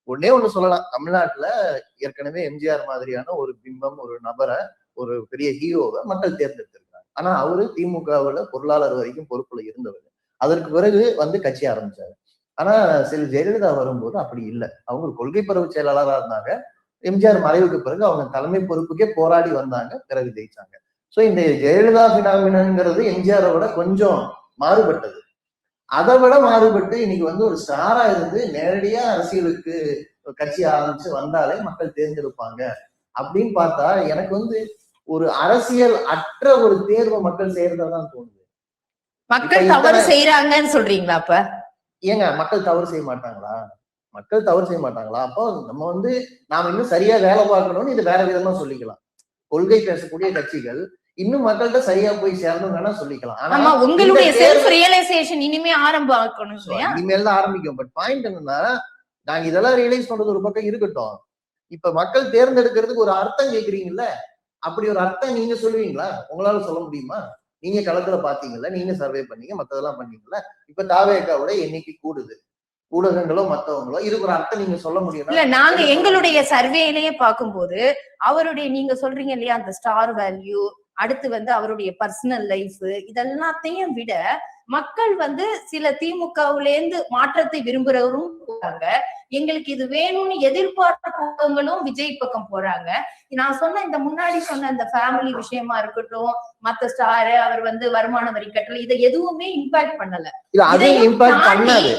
ஒன்னே ஒண்ணு சொல்லலாம், தமிழ்நாட்டுல ஏற்கனவே எம்ஜிஆர் மாதிரியான ஒரு பிம்பம், ஒரு நபரை, ஒரு பெரிய ஹீரோவை மக்கள் தேர்ந்தெடுத்திருக்காங்க. ஆனா அவரு திமுகவுல பொருளாளர் வரைக்கும் பொறுப்புல இருந்தவர். அதற்கு பிறகு கட்சி ஆரம்பிச்சாரு. ஆனா ஜெயலலிதா வரும்போது அப்படி இல்லை. அவங்க கொள்கை பரவு செயலாளராக இருந்தாங்க. எம்ஜிஆர் மறைவுக்கு பிறகு அவங்க தலைமை பொறுப்புக்கே போராடி வந்தாங்க, பிறகு ஜெயிச்சாங்க. சோ இந்த ஜெயலலிதா பினாமினங்கிறது எம்ஜிஆரை விட கொஞ்சம் மாறுபட்டது. அதை விட மாறுபட்டு இன்னைக்கு ஒரு ஸ்டாரா இருந்து நேரடியா அரசியலுக்கு கட்சி ஆரம்பிச்சு வந்தாலே மக்கள் தேர்ந்தெடுப்பாங்க அப்படின்னு பார்த்தா எனக்கு ஒரு அரசியல் அற்ற ஒரு தேர்வை மக்கள் செய்யறதான் தோணுது. மக்கள் தவறு செய்யறாங்கன்னு சொல்றீங்களா? அப்ப ஏங்க மக்கள் தவறு செய்ய மாட்டாங்களா? மக்கள் தவறு செய்ய மாட்டாங்களா? அப்போ நம்ம நாம இன்னும் சரியா வேலை பார்க்கணும்னு இது வேற விதமா சொல்லிக்கலாம். கொள்கை பேசக்கூடிய கட்சிகள் இன்னும் மக்கள்கிட்ட சரியா போய் சேரணும் வேணா சொல்லிக்கலாம். ஆனா உங்களுடைய செல்ஃப் ரியலைசேஷன் இனிமே ஆரம்பிக்கணும். இனிமேல் தான் ஆரம்பிக்கும். பட் பாயிண்ட் என்னன்னா, நாங்க இதெல்லாம் ரியலைஸ் பண்றது ஒரு பக்கம் இருக்கட்டும். இப்ப மக்கள் தேர்ந்தெடுக்கிறதுக்கு ஒரு அர்த்தம் கேக்குறீங்கல்ல, அப்படி ஒரு அர்த்தம் நீங்க சொல்லுவீங்களா? உங்களால சொல்ல முடியுமா? நீங்க களத்துல பாத்தீங்கல்ல, நீங்க சர்வே பண்ணீங்க, மத்ததெல்லாம் பண்ணீங்கல்ல. இப்ப தாவேகாவோட எண்ணிக்கை கூடுது, ஊடகங்களோ மத்தவங்களோ, இதுக்கு ஒரு அர்த்தம் நீங்க சொல்ல முடியும்? இல்ல, நாங்க எங்களுடைய சர்வேலயே பார்க்கும்போது அவருடைய நீங்க சொல்றீங்க இல்லையா, அந்த ஸ்டார் வேல்யூ, அடுத்து அவருடைய பர்சனல் லைஃப், இதெல்லாத்தையும் விட மக்கள் சில திமுகவுல இருந்து மாற்றத்தை விரும்புறவரும் போறாங்க. எங்களுக்கு இது வேணும்னு எதிர்பார்ப்பவங்களும் விஜய் பக்கம் போறாங்க. நான் சொன்ன இந்த முன்னாடி சொன்ன இந்த ஃபேமிலி விஷயமா இருக்கட்டும், மத்த ஸ்டாரு அவர் வருமான வரி கட்டல, இதை எதுவுமே இம்பாக்ட் பண்ணல.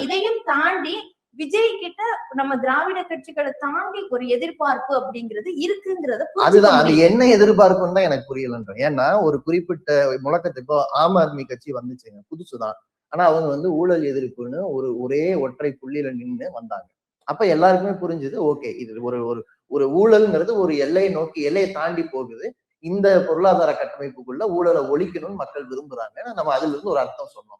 இதையும் தாண்டி விஜய் கிட்ட நம்ம திராவிட கட்சிகளை தாண்டி ஒரு எதிர்பார்ப்பு அப்படிங்கிறது இருக்குங்கிறத அதுதான். அது என்ன எதிர்பார்ப்புன்னு தான் எனக்கு புரியலன்ற. ஏன்னா ஒரு குறிப்பிட்ட முழக்கத்துக்கு ஆம் ஆத்மி கட்சி வந்துச்சுங்க, புதுசுதான். ஆனா அவங்க ஊழல் எதிர்ப்புன்னு ஒரே ஒற்றை புள்ளியில நின்று வந்தாங்க. அப்ப எல்லாருக்குமே புரிஞ்சுது, ஓகே இது ஒரு ஒரு ஊழல்ங்கிறது ஒரு எல்லையை நோக்கி, எல்லையை தாண்டி போகுது. இந்த பொருளாதார கட்டமைப்புக்குள்ள ஊழலை ஒழிக்கணும்னு மக்கள் விரும்புறாங்க. நம்ம அதுல இருந்து ஒரு அர்த்தம் சொன்னோம்.